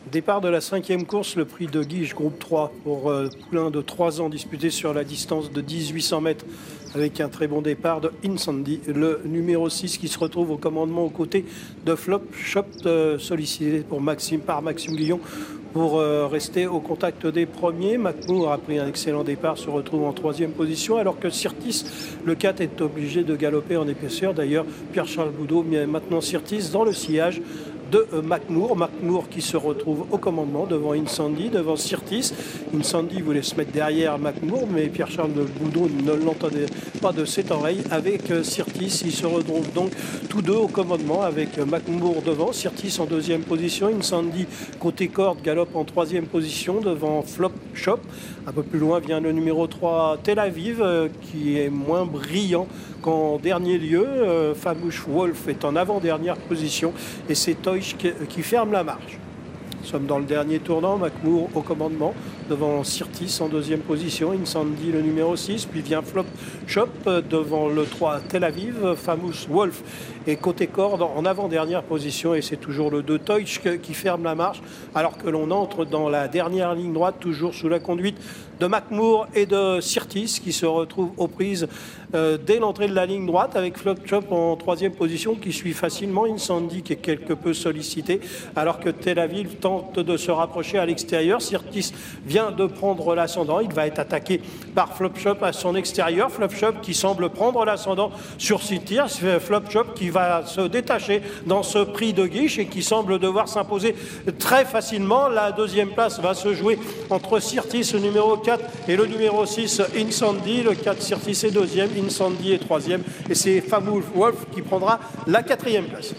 Départ de la 5e course, le prix de Guiche, groupe 3, pour poulain de 3 ans disputé sur la distance de 1800 mètres avec un très bon départ de Incendy, le numéro 6 qui se retrouve au commandement aux côtés de Flop Shop, sollicité par Maxime Guillon pour rester au contact des premiers. McMoor a pris un excellent départ, se retrouve en 3e position, alors que Sirtis, le 4, est obligé de galoper en épaisseur. D'ailleurs, Pierre-Charles Boudot met maintenant Sirtis dans le sillage de McMoor. McMoor qui se retrouve au commandement devant Incendy, devant Sirtis. Incendy voulait se mettre derrière McMoor, mais Pierre-Charles Boudot ne l'entendait pas de cette oreille avec Sirtis. Ils se retrouvent donc tous deux au commandement avec McMoor devant, Sirtis en 2e position. Incendy côté corde galope en 3e position devant Flop Shop. Un peu plus loin vient le numéro 3 Tel Aviv qui est moins brillant qu'en dernier lieu. Famous Wolf est en avant-dernière position et c'est Toych qui ferme la marche. Nous sommes dans le dernier tournant, McMoor au commandement, devant Sirtis en 2e position, Incendy le numéro 6, puis vient Flop Shop devant le 3 Tel Aviv, Famous Wolf et côté corde en avant-dernière position, et c'est toujours le 2 Toych qui ferme la marche, alors que l'on entre dans la dernière ligne droite, toujours sous la conduite de McMoor et de Sirtis, qui se retrouvent aux prises dès l'entrée de la ligne droite, avec Flop Shop en 3e position, qui suit facilement Incendy, qui est quelque peu sollicité, alors que Tel Aviv tente de se rapprocher à l'extérieur. Sirtis vient de prendre l'ascendant, il va être attaqué par Flop Shop à son extérieur. Flop Shop qui semble prendre l'ascendant sur Sirtis, Flop Shop qui va se détacher dans ce prix de Guiche et qui semble devoir s'imposer très facilement. La 2e place va se jouer entre Sirtis, le numéro 4, et le numéro 6, Incendy. Le 4, Sirtis est 2e, Incendy est 3e, et c'est Famous Wolf qui prendra la 4e place.